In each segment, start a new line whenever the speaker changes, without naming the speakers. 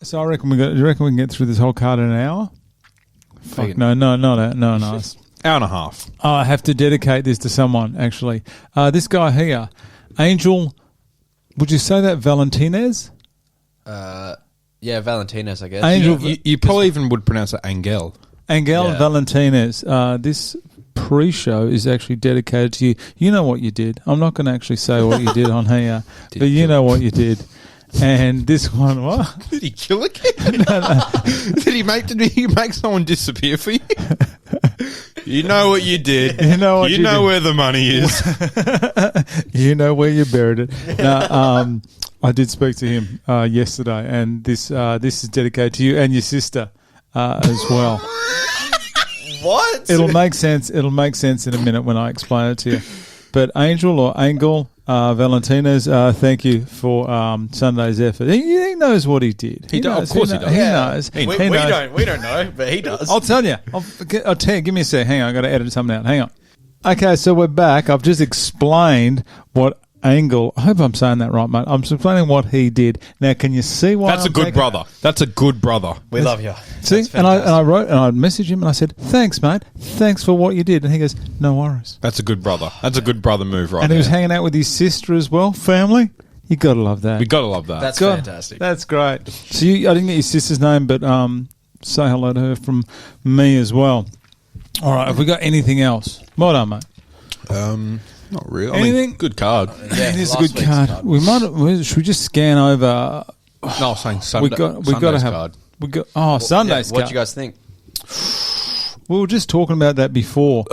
So I reckon you reckon we can get through this whole card in an hour? Fuck, no. Hour
and a half.
Oh, I have to dedicate this to someone, actually. This guy here, Angel, would you say that Valentinez?
Yeah, Valentinez, I guess.
Angel,
you probably even would pronounce it Angel.
Angel Valentinez. This pre-show is actually dedicated to you. You know what you did. I'm not going to actually say what you did on here, but you know what you did. And this one, what?
Did he kill a kid? No. Did he make someone disappear for you? You know what you did. You know where the money is.
You know where you buried it. No, I did speak to him yesterday, and this is dedicated to you and your sister as well.
What?
It'll make sense. It'll make sense in a minute when I explain it to you. But Angel Valentinez, thank you for Sunday's effort. He knows what he did.
He does. Of course he does.
He knows.
We don't know, but he does.
I'll tell you. I'll tell you. Give me a sec. Hang on. I've got to edit something out. Hang on. Okay, so we're back. I've just explained what Angle. I hope I'm saying that right, mate. I'm explaining what he did. Now, can you see why?
That's a good brother. That's a good brother.
We love you.
See, and I wrote and I messaged him and I said, "Thanks, mate. Thanks for what you did." And he goes, "No worries."
That's a good brother. That's a good brother move, right?
And he was hanging out with his sister as well. Family. You gotta love that.
We gotta love that.
That's fantastic.
That's great. So I didn't get your sister's name, but say hello to her from me as well. All right. Have we got anything else? Well done, mate.
Not really.
Anything?
Good card.
Yeah, it is a good card. Should we just scan over?
No, I was saying Sunday.
We got to have.
Card.
Sunday's
What
card.
do you guys think?
We were just talking about that before.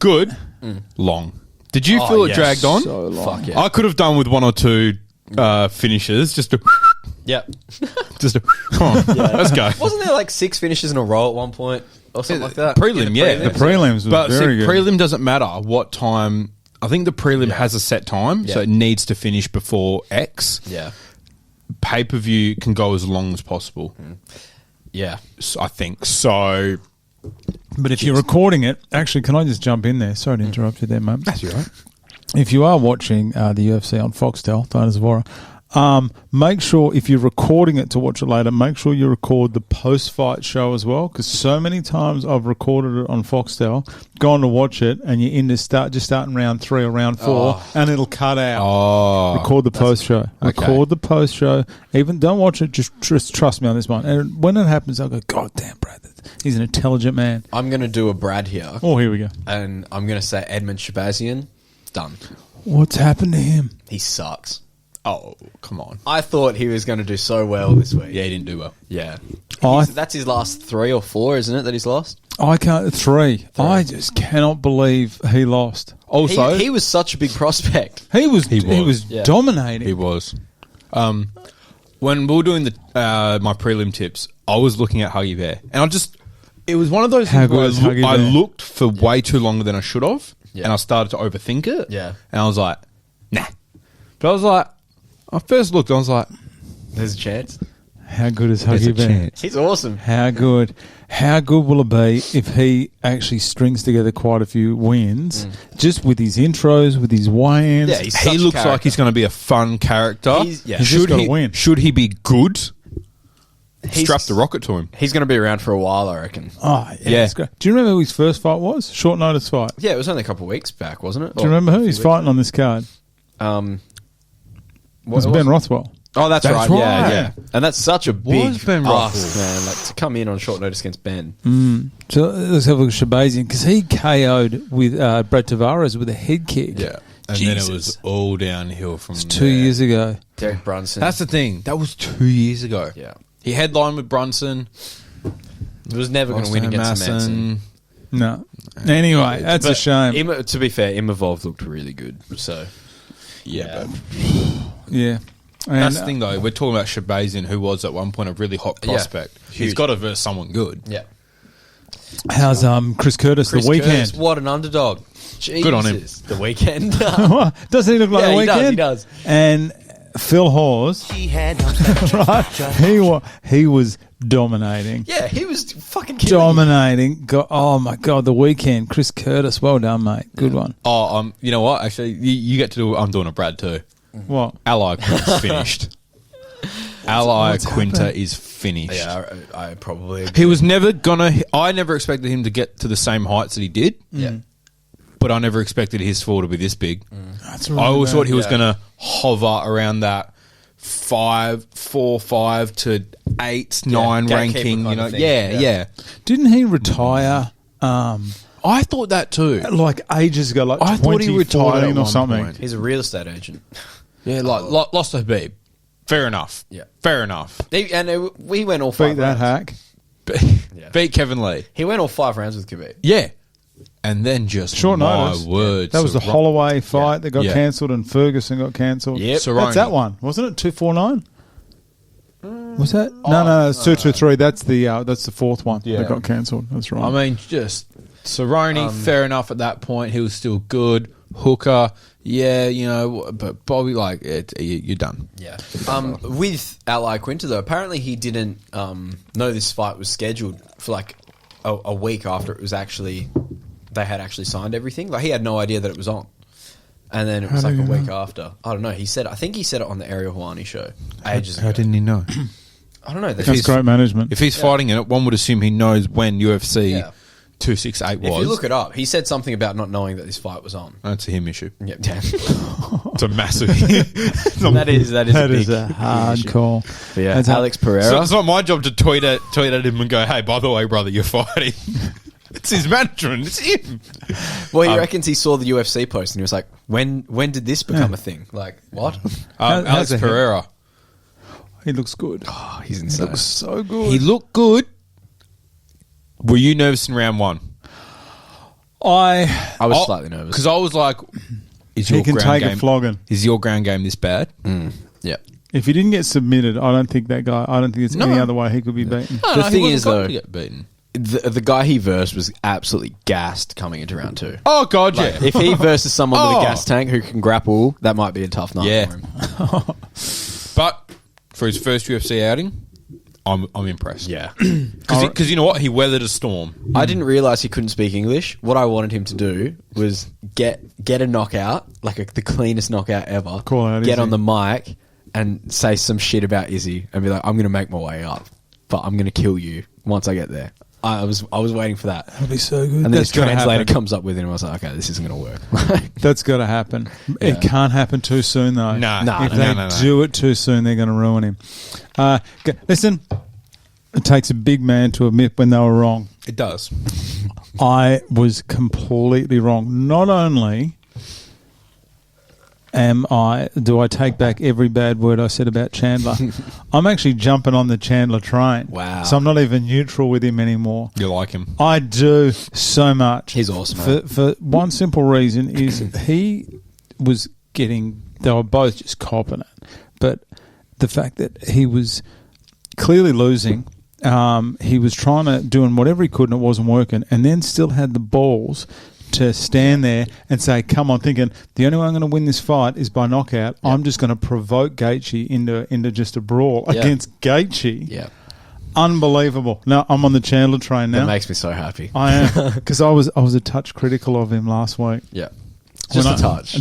Good. Long. Did you feel it dragged on?
So long.
Fuck yeah.
I could have done with one or two finishes. Just to.
Yep.
Just to. Come on. Let's go.
Wasn't there like 6 finishes in a row at one point or something like that?
Prelim, yeah.
The prelims was
But
very good.
prelim doesn't matter what time. I think the prelim has a set time, so it needs to finish before X.
Yeah.
Pay-per-view can go as long as possible.
Yeah.
I think. So...
But if you're recording it, actually, can I just jump in there? Sorry to interrupt you there, mate.
That's all right.
If you are watching the UFC on Foxtel, Dinosaur Vora, make sure if you're recording it to watch it later, make sure you record the post-fight show as well, because so many times I've recorded it on Foxtel, gone to watch it, and you're into starting round 3 or round 4, and it'll cut out.
Oh.
Record the post-show.
Okay.
Record the post-show. Even don't watch it, just trust me on this one. And when it happens, I'll go, God damn, Brad, he's an intelligent man.
I'm going to do a Brad here.
Oh, here we go.
And I'm going to say Edmund Shabazian, done.
What's happened to him?
He sucks.
Oh, come on.
I thought he was going to do so well this week.
Yeah, he didn't do well.
Yeah.
Oh,
That's his last 3 or 4, isn't it, that he's lost?
I can't. 3. I just cannot believe he lost.
Also,
He was such a big prospect.
He was
Yeah.
dominating.
he was. When we were doing my prelim tips, I was looking at Huggy Bear, and it was one of those
How
things where
good is Huggy
I
Bear?
looked for way too longer than I should have,
Yeah.
and I started to overthink it.
Yeah.
And I was like, nah. But I was like, I first looked, I was like,
There's a chance.
How good is
there's a
Huggy Bear?
chance.
He's awesome.
How good? How good will it be if he actually strings together quite a few wins, just with his intros, with his weigh-ins?
Yeah, he's
He
such a
looks like
character.
he's going to be a fun character.
He's
just gotta win.
Should he be good?
He's-
Strap the rocket to him.
He's going to be around for a while, I reckon.
Oh, yeah.
Yeah.
That's great. Do you remember who his first fight was? Short notice fight.
Yeah, it was only a couple of weeks back, wasn't it?
Do you remember who he's fighting on this card?
What
It was Ben Rothwell.
Oh, that's right.
right.
Yeah. And that's such a big
Ben
ask,
Rothwell?
man. Like to come in on short notice against Ben.
So let's have a look at Shabazian, because he KO'd with Brett Tavares with a head kick.
Yeah. And
Jesus.
then it was all downhill from
It's 2 years ago.
Derek Brunson.
That's the thing. That was 2 years ago.
Yeah.
He headlined with Brunson.
He was never going to win against Manson.
No. Anyway, that's a shame.
To be fair, Imavov looked really good. So,
Yeah.
Yeah. And
That's the thing, though. We're talking about Shabazian, who was at one point a really hot prospect. He's
Huge.
got to verse someone good.
yeah.
how's Chris Curtis
Chris
the weekend?
Curtis, what an underdog. Jesus.
Good on him.
The weekend.
Doesn't he look like
Yeah,
the
he
weekend?
does, he does.
And Phil Hawes, right? He was dominating.
yeah, he was fucking killing
Dominating. Oh, my God, the weekend. Chris Curtis, well done, mate. Good one.
Oh, you know what? Actually, you get to do. I'm doing a Brad too.
What?
Ally points finished. Ally Quinter is finished.
Yeah, I probably agree.
He was never gonna. I never expected him to get to the same heights that he did.
Yeah.
But I never expected his fall to be this big.
That's
I always thought he was
Yeah.
going to hover around that 4-5 to 8-9
gatekeeper
ranking.
kind
You know,
of thing.
yeah.
Didn't he retire
I thought that too.
like ages ago? Like
I thought he retired at
or
one
something.
point.
He's a real estate agent.
Yeah, like lost to Habib. Fair enough.
Yeah.
Fair enough.
We went all 5
Beat that
rounds.
hack.
Beat Kevin Lee.
He went all 5 rounds with Khabib.
Yeah. And then just
Short
my
notice.
words.
That was the Holloway fight that got
Yeah.
cancelled and Ferguson got cancelled.
Yep.
That's that one, wasn't it? 249. Was that? No, it's 223. That's the fourth one that got cancelled. That's right.
I mean, just Cerrone, fair enough at that point. He was still good. Hooker, yeah, you know, but Bobby, like, you're done.
Yeah. With Ally Quinter, though, apparently he didn't know this fight was scheduled for like a week after it was actually, they had actually signed everything. Like, he had no idea that it was on. And then it was like a week after. I don't know. I think he said it on the Ariel Helwani show ages ago.
How didn't he know?
I don't know.
That's great management.
If he's fighting in it, one would assume he knows when UFC
Yeah.
268 was.
If you look it up, he said something about not knowing that this fight was on.
That's a him issue.
Yeah.
It's a massive.
that is
a hard
issue.
call.
But yeah,
That's
Alex Pereira.
So it's not my job to tweet at him and go, "Hey, by the way, brother, you're fighting." It's his management. It's him.
Well, he reckons he saw the UFC post and he was like, "When did this become a thing? Like, what?"
How's
Alex
it him?
Pereira.
He looks good.
Oh, he's
He
insane.
looks so good.
He looked good. Were you nervous in round one?
I was slightly nervous
because I was like, "Is
He
your
can
ground
take
game?
a flogging.
Is your ground game this bad?"
Yeah.
If he didn't get submitted, I don't think that guy. I don't think there's any other way he could be beaten.
The thing
he
is,
wasn't going
though,
to get beaten.
the guy he versed was absolutely gassed coming into round 2.
Oh God,
Like,
yeah.
if he versus someone with
Oh.
a gas tank who can grapple, that might be a tough night
Yeah.
for him.
But for his first UFC outing, I'm impressed.
Yeah.
Because you know what, he weathered a storm.
I didn't realize he couldn't speak English. What I wanted him to do was get a knockout, like the cleanest knockout ever.
Call out
get
Izzy.
on the mic and say some shit about Izzy and be like, "I'm going to make my way up, but I'm going to kill you once I get there." I was waiting for that.
That'd be so good.
And then his
That's gotta
translator
happen.
comes up with it and I was like, "Okay, this isn't going to work."
That's got to happen. It can't happen too soon, though.
Nah,
if
no,
they
no.
do it too soon, they're going to ruin him. Listen, it takes a big man to admit when they were wrong.
It does.
I was completely wrong. Not only do I take back every bad word I said about Chandler, I'm actually jumping on the Chandler train.
Wow.
So I'm not even neutral with him anymore.
You like him?
I do so much.
He's awesome.
For one simple reason is he was getting, they were both just copping it. But the fact that he was clearly losing, he was doing whatever he could and it wasn't working, and then still had the balls to stand there and say, "Come on," thinking the only way I'm going to win this fight is by knockout. Yeah. I'm just going to provoke Gaethje into just a brawl against Gaethje.
Yeah.
Unbelievable. Now I'm on the Chandler train now.
That makes me so happy.
I am, because I was a touch critical of him last week.
Yeah. Just a touch.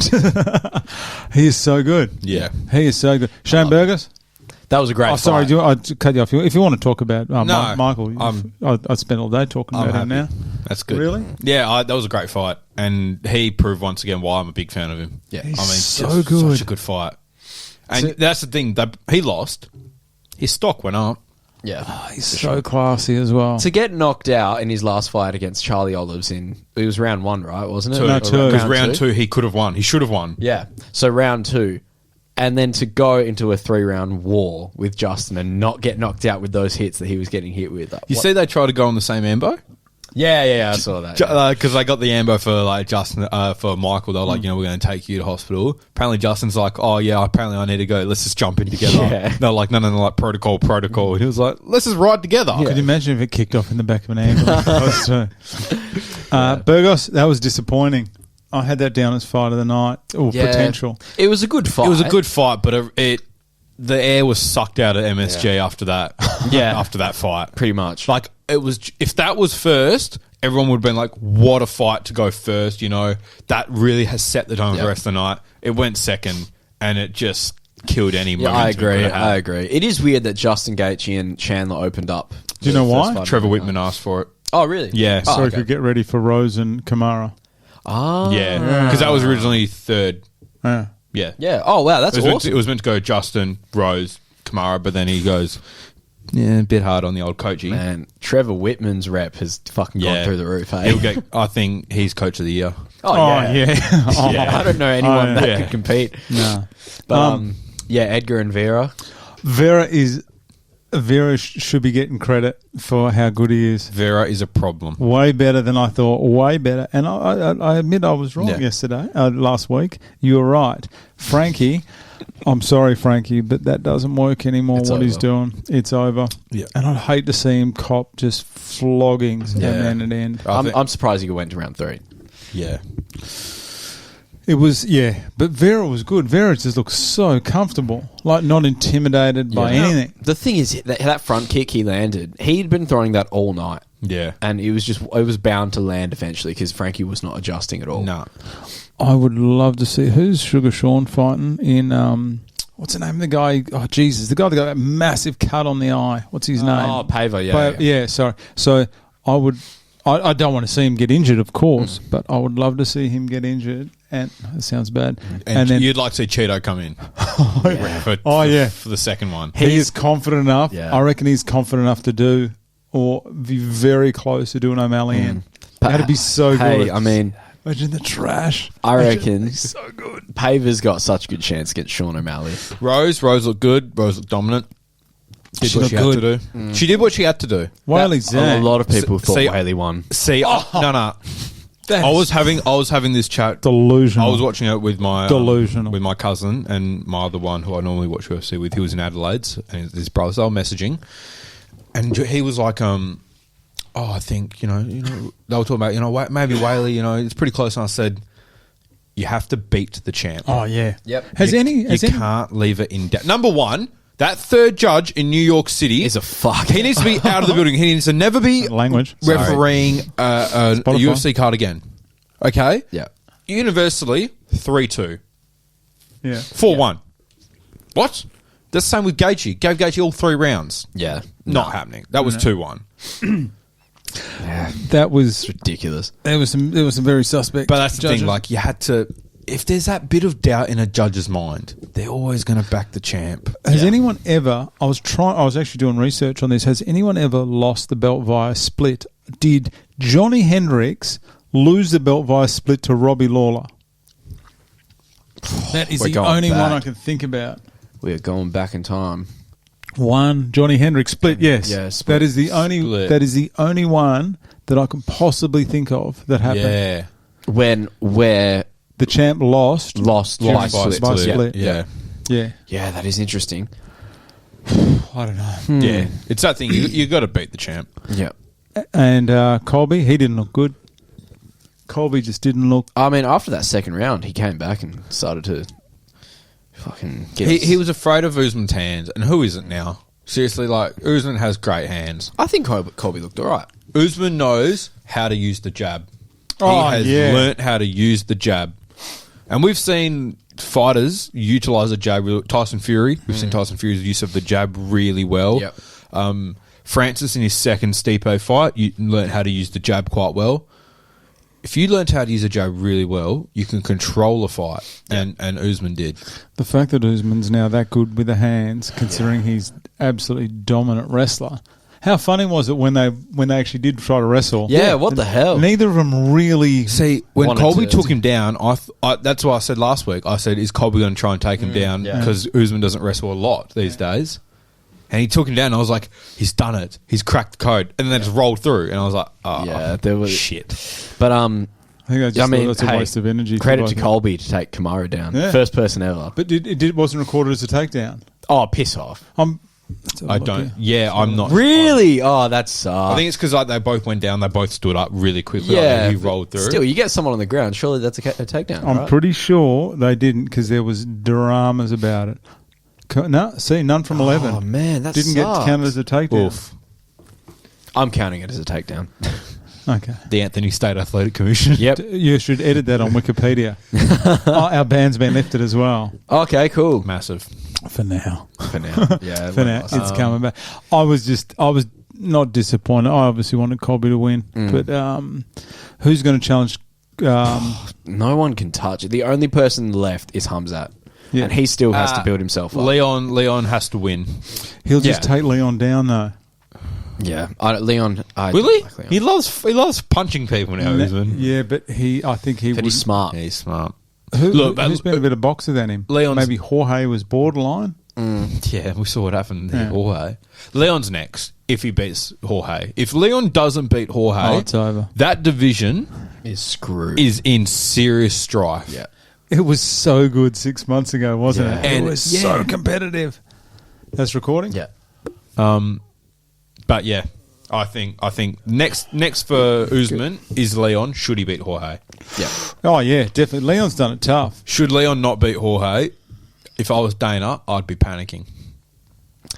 He is so good.
Yeah.
He is so good. Shane Burgos?
That was a great fight.
Sorry, I cut you off. If you want to talk about
No,
Michael, I'd spend all day talking about him now.
That's good.
Really?
Yeah, that was a great fight. And he proved once again why I'm a big fan of him.
Yeah.
He's
I mean,
so
just
good.
Such a good fight. And that's the thing. He lost. His stock went up.
Yeah.
He's so classy as well.
To get knocked out in his last fight against Charlie Olives it was round 1, right? Wasn't it?
No, 2.
It was round 2. He could have won. He should have won.
Yeah. So round 2. And then to go into a 3-round war with Justin and not get knocked out with those hits that he was getting hit with.
You see they tried to go on the same ambo?
Yeah, I saw that.
Because they got the ambo for Justin, for Michael. They were like, we're going to take you to hospital. Apparently Justin's like, oh yeah, apparently I need to go. Let's just jump in together.
Yeah.
They're like, no, like protocol. And he was like, let's just ride together.
Could you imagine if it kicked off in the back of an ambulance? Burgos, that was disappointing. I had that down as fight of the night, or potential.
It was a good fight.
It was a good fight, but the air was sucked out of MSG after that. After that fight,
pretty much.
Like it was. If that was first, everyone would have been like, "What a fight to go first!" That really has set the tone for the rest of the night. It went second, and it just killed any
Yeah,
momentum.
I agree. It is weird that Justin Gaethje and Chandler opened up.
Do you know why?
Trevor Whitman asked for it.
Oh, really?
Yeah.
So he could get ready for Rose and Kamara.
Ah.
Yeah, because that was originally third.
Yeah.
Yeah.
Yeah. Oh, wow, that's awesome.
It was meant to go Justin, Rose, Kamara, but then he goes, a bit hard on the old coachy.
Man, Trevor Whitman's rep has fucking gone through the roof, hey?
He'll get, I think he's coach of the year.
Oh, yeah. I don't know anyone that could compete.
No.
But, Edgar and Vera.
Vera should be getting credit for how good he is.
Vera is a problem.
Way better than I thought. Way better. And I admit I was wrong yesterday, last week. You were right. Frankie, I'm sorry, Frankie, but that doesn't work anymore, he's doing. It's over.
Yeah.
And I'd hate to see him cop just flogging at end.
I'm surprised he went to round 3.
Yeah.
It was, but Vera was good. Vera just looked so comfortable, like not intimidated by anything.
The thing is, that front kick he landed, he'd been throwing that all night.
Yeah.
And it was bound to land eventually because Frankie was not adjusting at all.
No.
I would love to see, who's Sugar Sean fighting in, what's the name of the guy? Oh, Jesus, the guy that got that massive cut on the eye. What's his name?
Oh, Pava,
yeah, sorry. So I don't want to see him get injured, of course, but I would love to see him get injured. And it sounds bad.
And then you'd like to see Cheeto come in. For the second one.
He is confident enough.
Yeah.
I reckon he's confident enough to do or be very close to doing O'Malley in. That'd be so good.
Hey, I mean,
imagine the trash.
I reckon
so good.
Pava's got such a good chance against Sean O'Malley.
Rose looked good. Rose looked dominant. Did what she had to do. She did what she had to do.
Whaley Zhang.
A lot of people thought Whaley won.
No. I was having this chat.
Delusional.
I was watching it with my with my cousin and my other one who I normally watch UFC with. He was in Adelaide and his brother. So I was messaging, and he was like, I think they were talking about maybe Whaley. It's pretty close. And I said, you have to beat the champ.
Oh yeah.
Yep.
You can't leave it in doubt. Number one. That third judge in New York City
is a fuck.
He needs to be out of the building. He needs to never be refereeing a UFC card again. Okay?
Yeah.
Universally, 3-2.
Yeah.
4-1. What? That's the same with Gaethje. Gave Gaethje all 3 rounds.
Yeah.
Not happening. That was 2-1.
That was
ridiculous.
There was some very suspect.
But that's the
judges.
thing. Like, you had to. If there's that bit of doubt in a judge's mind, they're always going to back the champ.
Has anyone ever? I was actually doing research on this. Has anyone ever lost the belt via split? Did Johnny Hendricks lose the belt via split to Robbie Lawler? That is the only one I can think about.
We're going back in time.
One Johnny Hendricks split. Yes,
split.
That is the only.
Split.
That is the only one that I can possibly think of that happened.
Yeah.
Where
the champ lost
by
split.
Yeah.
Yeah, that is interesting.
I don't know.
Yeah. It's that thing. You got to beat the champ.
Yeah.
And Colby, he didn't look good. Colby just didn't look.
I mean, after that second round, he came back and started to fucking get.
He was afraid of Usman's hands, and who isn't now? Seriously, like Usman has great hands.
I think Colby looked all right.
Usman knows how to use the jab. He has learnt how to use the jab. And we've seen fighters utilise the jab. Tyson Fury, we've seen Tyson Fury's use of the jab really well.
Yep.
Francis in his second Stipe fight, you learnt how to use the jab quite well. If you learnt how to use the jab really well, you can control a fight, and Usman did.
The fact that Usman's now that good with the hands, considering he's absolutely dominant wrestler. How funny was it when they actually did try to wrestle?
Yeah, what the hell?
Neither of them really...
See, when Colby took him down, that's why I said last week, I said, is Colby going to try and take him down? Because Usman doesn't wrestle a lot these days. And he took him down, and I was like, he's done it. He's cracked the code. And then they just rolled through, and I was like, there was shit.
But,
I think I just thought that's a waste of energy.
Credit to Colby to take Kamara down. Yeah. First person ever.
But it wasn't recorded as a takedown.
Oh, piss off.
I don't. Yeah, I'm not.
Really? That sucks.
I think it's because they both went down. They both stood up really quickly.
Yeah,
he rolled through.
Still, you get someone on the ground. Surely that's a takedown.
I'm pretty sure they didn't because there was dramas about it. No, none from 11.
Oh man, that
didn't
sucks.
get counted as a takedown.
Oof.
I'm counting it as a takedown.
Okay.
The Anthony State Athletic Commission.
Yep.
You should edit that on Wikipedia. Our ban's been lifted as well.
Okay, cool.
Massive.
For now.
Yeah.
For now. It's coming back. I was not disappointed. I obviously wanted Colby to win. But who's going to challenge...
no one can touch it. The only person left is Hamzat. Yeah. And he still has to build himself up.
Leon has to win.
He'll just take Leon down, though.
Yeah, Leon.
Really?
Like Leon.
He loves punching people now, Usman.
Yeah, but I think he.
But he's smart.
Yeah, he's smart.
Who's been a better boxer than him?
Leon's,
maybe Jorge was borderline.
Yeah, we saw what happened to Jorge. Leon's next if he beats Jorge. If Leon doesn't beat Jorge,
it's over.
That division
is screwed.
Is in serious strife.
Yeah.
It was so good 6 months ago, wasn't it?
And
it was so competitive. That's recording?
Yeah.
But yeah, I think next for Usman is Leon. Should he beat Jorge?
Yeah.
Oh yeah, definitely. Leon's done it tough.
Should Leon not beat Jorge? If I was Dana, I'd be panicking.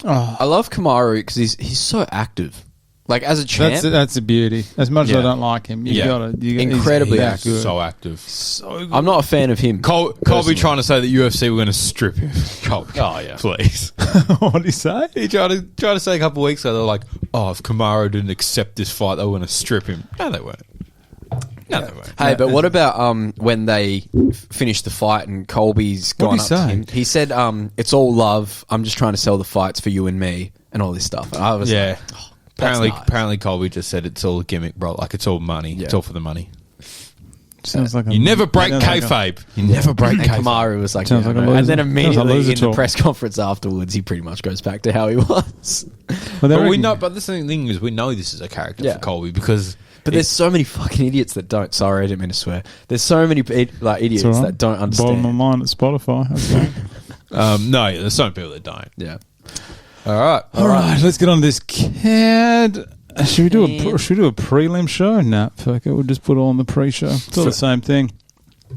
Oh.
I love Kamaru because he's so active. Like as a champ,
that's a beauty. As much as I don't like him, you got
incredibly active.
So active.
So good.
I'm not a fan of him.
Colby trying to say that UFC were going to strip him. Colby, please.
What did he say?
He tried to say a couple of weeks ago, they're like, if Kamaru didn't accept this fight, they were going to strip him. No, they weren't. No, they weren't.
Hey, but what about when they finished the fight and Colby's gone up to him? He said, "It's all love. I'm just trying to sell the fights for you and me and all this stuff." And I was like,
Apparently, Colby just said it's all a gimmick, bro. Like it's all money. Yeah. It's all for the money.
Sounds like
you never break kayfabe. You never break kayfabe.
And Kamaru was like,
like
and then immediately in the press conference afterwards, he pretty much goes back to how he was.
But we know. But the thing is, we know this is a character for Colby because.
But there's so many fucking idiots that don't. Sorry, I didn't mean to swear. There's so many idiots that don't understand.
Bottom of mine at Spotify.
No, there's some people that don't.
Yeah.
All right.
Let's get on this CAD. Should we do a prelim show? Nah, fuck it. We'll just put it on the pre-show. It's all the same thing.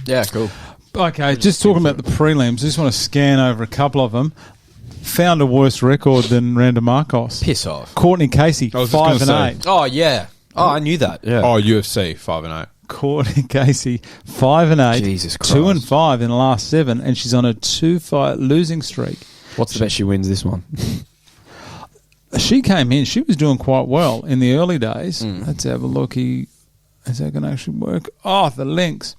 Yeah, cool.
Okay, just talking about the prelims. I just want to scan over a couple of them. Found a worse record than Randa Marcos.
Piss off.
Courtney Casey, 5-8.
Oh yeah. Oh, I knew that. Yeah.
Oh, UFC 5-8.
Courtney Casey, 5-8.
Jesus Christ.
2-5 in the last 7, and she's on a 2-fight losing streak.
What's the bet she wins this one?
She came in. She was doing quite well in the early days. Let's have a look. Is that going to actually work? Oh, the links.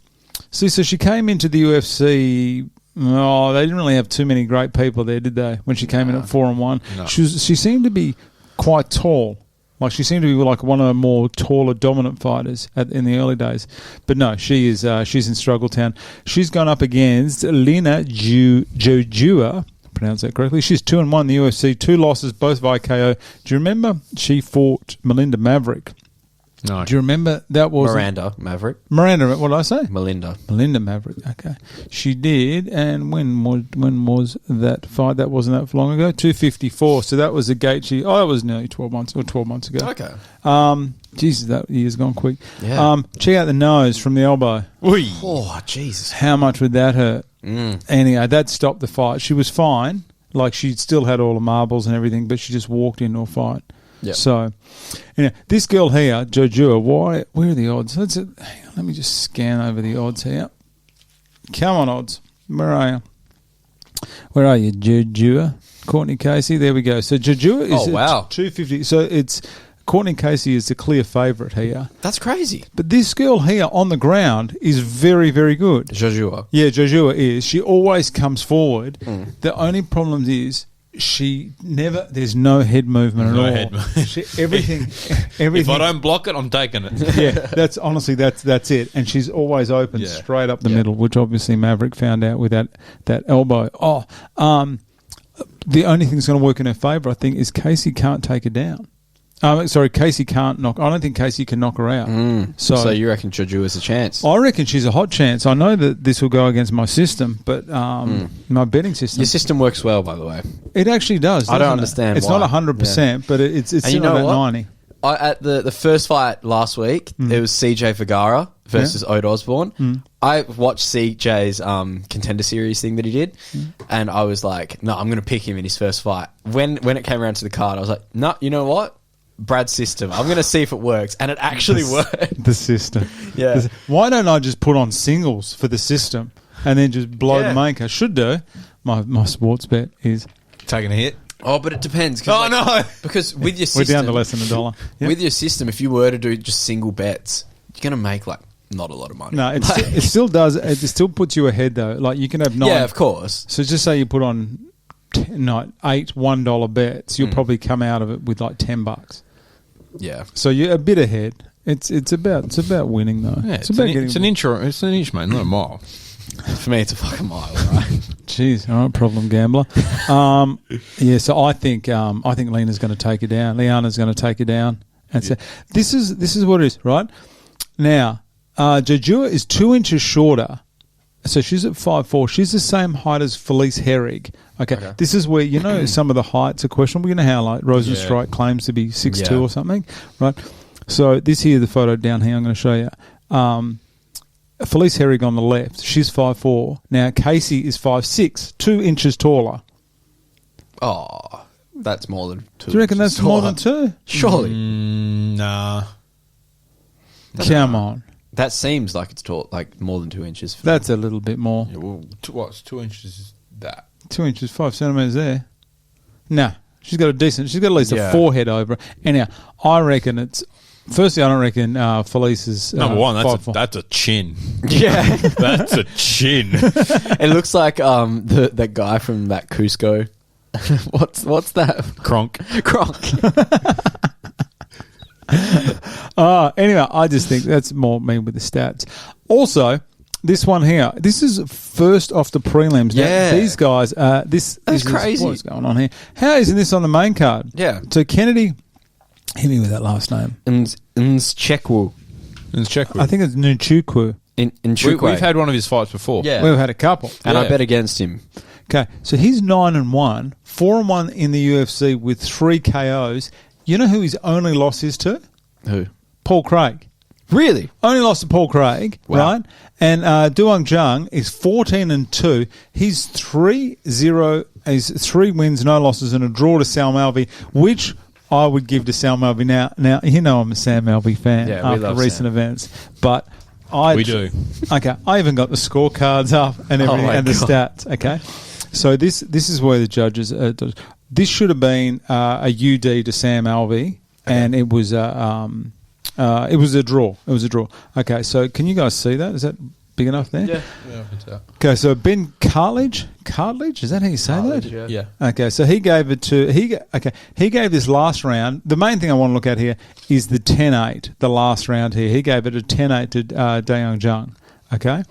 See, so she came into the UFC. Oh, they didn't really have too many great people there, did they? When she came in at 4-1, no. She seemed to be quite tall. Like she seemed to be like one of the more taller, dominant fighters in the early days. But no, she's in Struggle Town. She's gone up against Lina Jojua. Pronounce that correctly. She's 2-1 in the UFC, 2 losses, both via KO. Do you remember she fought Melinda Maverick?
No.
Do you remember that was
Miranda Maverick?
Miranda, what did I say?
Melinda
Maverick. Okay, she did. And when was that fight? That wasn't that long ago. 254. So that was a Gaethje. Oh, that was nearly 12 months ago.
Okay.
Jesus, that year's gone quick.
Yeah.
Check out the nose from the elbow.
Oy.
Oh, Jesus.
How much would that hurt? Anyway, that stopped the fight. She was fine. Like, she still had all the marbles and everything, but she just walked into a fight.
Yep.
So, this girl here, Jojua, where are the odds? Hang on, let me just scan over the odds here. Come on, odds. Where are you, Jojua? Courtney Casey, there we go. So, Jojua is 250. So, it's... Courtney Casey is the clear favourite here.
That's crazy.
But this girl here on the ground is very, very good.
Jojua.
Yeah, Jojua is. She always comes forward. The only problem is there's no head movement at all.
Head movement.
Everything.
If I don't block it, I'm taking it.
Yeah, that's it. And she's always open straight up the middle, which obviously Maverick found out with that elbow. The only thing that's going to work in her favour, I think, is Casey can't take her down. Casey can't knock. I don't think Casey can knock her out.
So you reckon Jojua is a chance?
I reckon she's a hot chance. I know that this will go against my system, but my betting system.
Your system works well, by the way.
It actually does.
I don't understand.
It's
why.
not 100%, but it's still about 90.
At the first fight last week, it was CJ Vergara versus Ode Osborne. I watched CJ's Contender Series thing that he did, and I was like, no, I'm going to pick him in his first fight. When it came around to the card, I was like, no, you know what? Brad's system. I'm going to see if it works. And it actually worked.
The system.
Yeah.
Why don't I just put on singles for the system and then just blow the main card? Should do. my sports bet is
Taking a hit.
Oh, but it depends.
Oh, no.
Because with your
we're
system,
down to less than $1. Yep.
with your system, if you were to do just single bets, you're going to make like not a lot of money.
No, it still does. It still puts you ahead though. Like you can have 9.
Yeah, of course.
So just say you put on 8 $1 bets, you'll probably come out of it with like $10.
Yeah.
So you're a bit ahead. It's about winning though.
Yeah,
it's about
it's an inch, mate, not a mile.
For me, it's a fucking mile, right?
Jeez, all right, problem gambler. Yeah, so I think Lena's going to take it down. Liana's going to take it down, and so this is what it is, right? Now, Jajua is 2 inches shorter, so she's at 5'4". She's the same height as Felice Herrig. Okay, this is where some of the heights are questionable. You know how like Rosenstrike claims to be 6'2" or something, right? So this here, the photo down here, I'm going to show you. Felice Herrig on the left, she's 5'4". Now Casey is 5'6", 2 inches taller.
Oh, that's more than 2.
Do you reckon that's more than 2?
Surely.
Nah.
Come on.
That seems like it's tall, like more than 2 inches.
That's a little bit more.
Yeah, well, what's 2 inches is that?
2 inches, 5 centimetres there. Nah, she's got at least a forehead over her. Anyhow, I reckon it's... Firstly, I don't reckon Felice is...
Number one, that's a chin.
Yeah.
That's a chin.
It looks like that guy from that Cusco. What's that?
Kronk.
Anyway, I just think that's more me with the stats. Also, this one here, this is first off the prelims.
Yeah.
Now, these guys, this is
crazy.
what's going on here. How isn't this on the main card?
Yeah.
So Kennedy, hit me with that last name.
Nzchekwu.
I think it's Nchukwu.
We've had one of his fights before.
Yeah.
We've had a couple.
And I bet against him.
Okay, so he's 9-1, 4-1 in the UFC with 3 KOs. You know who his only loss is to?
Who?
Paul Craig.
Really?
Only lost to Paul Craig,
Wow.
right? And Duong Jung is 14-2. He's 3-0. He's 3 wins, no losses, and a draw to Sal Malvi, which I would give to Sal Malvi. Now you know I'm a Sam Malvi fan after recent events, but
we do.
Okay, I even got the scorecards up and everything and the stats. Okay, so this is where the judges. This should have been a UD to Sam Alvey, and it was a draw. It was a draw. Okay, so can you guys see that? Is that big enough there?
Yeah.
Okay, so Ben Cartledge, is that how you say that?
Yeah.
Okay, so he gave it to he gave this last round. The main thing I want to look at here is the 10-8, the last round here. He gave it a 10-8 to Daeyoung Jung. Okay,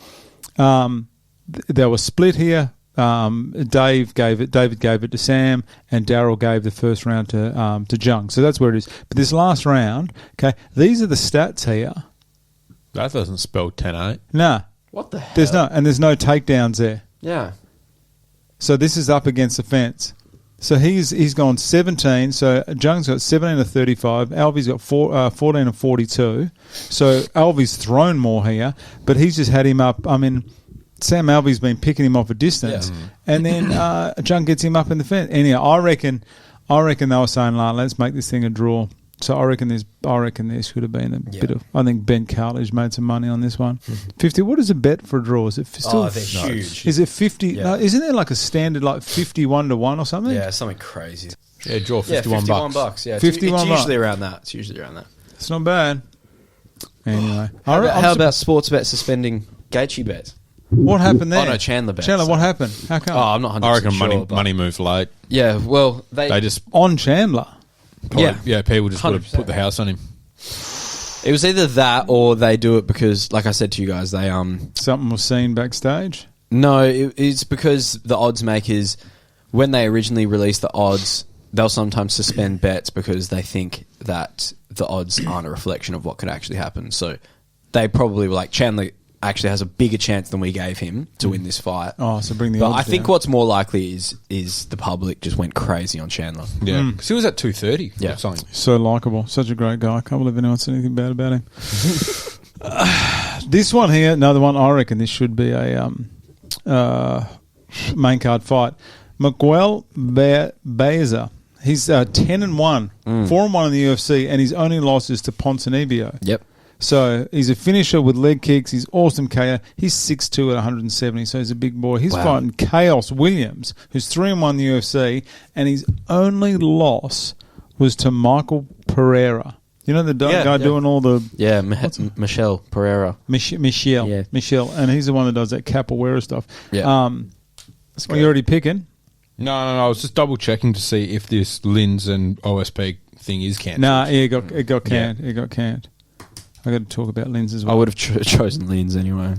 they were split here. David gave it to Sam, and Daryl gave the first round to Jung. So that's where it is. But this last round, okay, these are the stats here.
That doesn't spell 10-8.
Nah.
What the hell?
There's no takedowns there.
Yeah.
So this is up against the fence. So he's gone 17. So Jung's got 17 to 35. Alvy's got 14 to 42. So Alvy's thrown more here, but he's just had him up. I mean, Sam Alvy's been picking him off a distance, and then Jung gets him up in the fence. Anyhow, I reckon they were saying, let's make this thing a draw. So I reckon there should have been a bit of. I think Ben Cartledge made some money on this one. 50. What is a bet for a draw? Is it still?
They're huge.
Is it 50?
Yeah.
No, isn't there like a standard like 51-1 or something?
Yeah, something crazy.
Yeah, draw $51.
$51. Yeah,
$51.
It's usually around that.
It's not bad. Anyway,
How about Sportsbet suspending Gaethje bets?
What happened there?
Oh no, Chandler bets.
Chandler, what happened? How come?
Oh, I'm not 100%
I reckon
sure,
money moved late.
Yeah, well, they
just
on Chandler.
People just would have
100%.
put the house on him.
It was either that or they do it because, like I said to you guys, they
Something was seen backstage.
No, it's because the odds makers, when they originally release the odds, they'll sometimes suspend bets because they think that the odds aren't a reflection of what could actually happen. So they probably were like, Chandler actually has a bigger chance than we gave him to win this fight.
Oh, so bring the
But
odds
I think
down.
what's more likely is the public just went crazy on Chandler.
Yeah, because he was at 230 or something.
So likeable, such a great guy. I can't believe anyone said anything bad about him. This one here, another one. I reckon this should be a main card fight. Miguel Baeza. He's 10-1, 4-1 in the UFC, and his only loss is to Ponzinibbio.
Yep.
So he's a finisher with leg kicks. He's awesome KO. He's 6'2" at 170, so he's a big boy. He's fighting Chaos Williams, who's 3-1 in the UFC, and his only loss was to Michael Pereira. You know the guy doing all the...
Yeah, Michelle Pereira.
Michelle.
Yeah.
Michelle. And he's the one that does that capoeira stuff.
Yeah.
Are you already picking?
No. I was just double checking to see if this Linz and OSP thing is cancelled.
Nah, it got canned. Yeah. It got canned. I got to talk about Linz as well.
I would have chosen Linz anyway.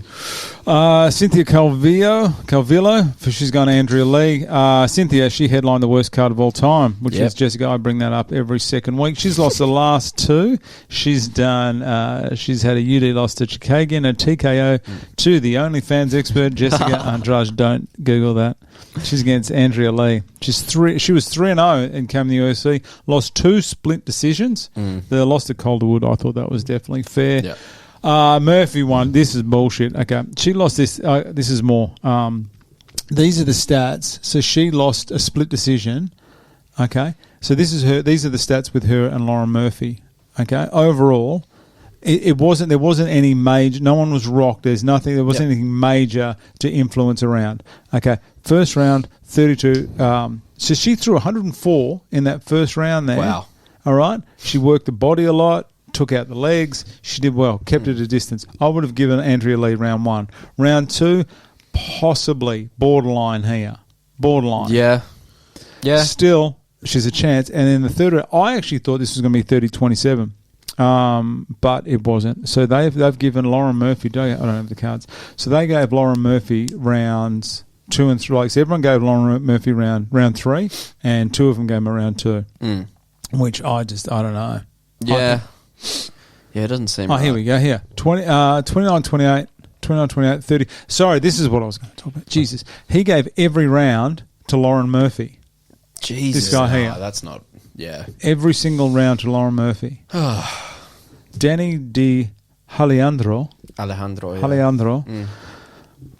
Cynthia Calvillo, for she's gone to Andrea Lee. Cynthia, she headlined the worst card of all time, which is Jessica. I bring that up every second week. She's lost the last two. She's done. She's had a UD loss to Chikagian, a TKO to the OnlyFans expert Jessica Andrade. Don't Google that. She's against Andrea Lee. She was 3-0 and came to the UFC. Lost 2 split decisions. The loss to Calderwood, I thought that was definitely fair.
Yeah.
Murphy won. This is bullshit. Okay, she lost this. This is more. These are the stats. So she lost a split decision. Okay, so this is her. These are the stats with her and Lauren Murphy. Okay, overall. It wasn't. There wasn't any major. No one was rocked. There's nothing. There wasn't anything major to influence around. Okay, first round 32. So she threw 104 in that first round. There.
Wow.
All right. She worked the body a lot. Took out the legs. She did well. Kept it at a distance. I would have given Andrea Lee round 1. Round 2, possibly borderline here. Borderline.
Yeah.
Still, she's a chance. And in the third round, I actually thought this was going to be 30-27. But it wasn't. So they've given Lauren Murphy. I don't have the cards. So they gave Lauren Murphy rounds 2 and 3. Like, so everyone gave Lauren Murphy round 3, and 2 of them gave her round 2. Which I don't know.
Yeah. Yeah, it doesn't seem right.
Here we go. Here. 29-28, 29-28, 30. Sorry, this is what I was going to talk about. Jesus. He gave every round to Lauren Murphy.
Jesus.
This guy here.
That's not... Yeah.
Every single round to Lauren Murphy. Danny Di Alejandro.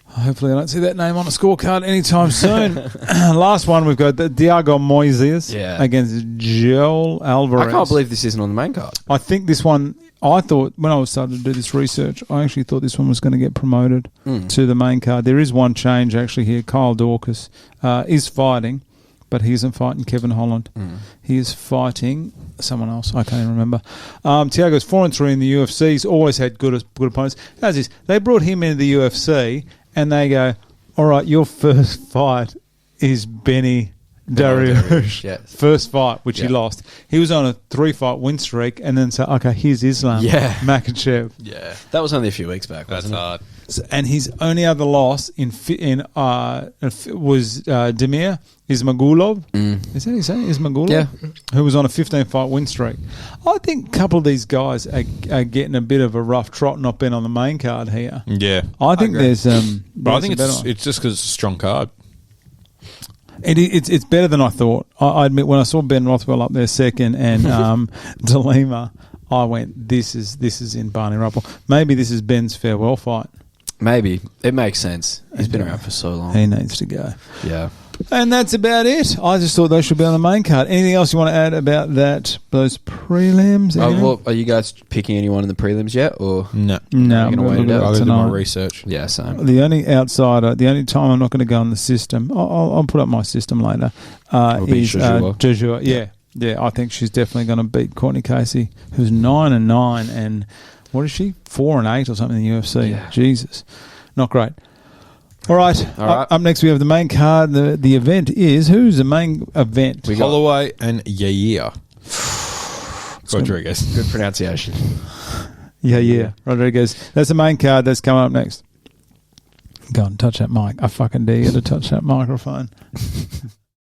Hopefully I don't see that name on a scorecard anytime soon. Last one, we've got Diego Moises against Joel Alvarez.
I can't believe this isn't on the main card.
I think this one, I thought, when I was starting to do this research, I actually thought this one was going to get promoted to the main card. There is one change actually here. Kyle Dorcas is fighting, but he isn't fighting Kevin Holland. He is fighting someone else. I can't even remember. Tiago's 4-3 in the UFC. He's always had good opponents. How's this? They brought him into the UFC and they go, all right, your first fight is Benny Dariush. First fight, which he lost. He was on a 3-fight win streak and then said, okay, here's Islam Makhachev.
Yeah. That was only a few weeks back, wasn't it?
Hard.
And his only other loss was Demir Ismagulov. Is that his name? Ismagulov?
Yeah.
Who was on a 15-fight win streak. I think a couple of these guys are getting a bit of a rough trot not being on the main card here.
Yeah.
I think there's...
but I think it's just because it's a strong card.
It's better than I thought. I admit, when I saw Ben Rothwell up there second and DeLima, I went, this is in Barney Rubble. Maybe this is Ben's farewell fight.
Maybe. It makes sense. He's been around for so long.
He needs to go.
Yeah.
And that's about it. I just thought they should be on the main card. Anything else you want to add about those prelims?
Well, are you guys picking anyone in the prelims yet? Or
No.
I'm
going to wait it out
I'll do my research.
Yeah, same.
The only outsider, the only time I'm not going to go on the system, I'll put up my system later, is Joshua. Yeah, I think she's definitely going to beat Courtney Casey, who's 9-9, and what is she? 4-8 or something in the UFC.
Yeah.
Jesus, not great. All right. Up next we have the main card. The event is, who's the main event?
We got Holloway and Yair Rodriguez.
Good pronunciation.
Yeah, Rodriguez. That's the main card. That's coming up next. Go and touch that mic. I fucking dare you to touch that microphone.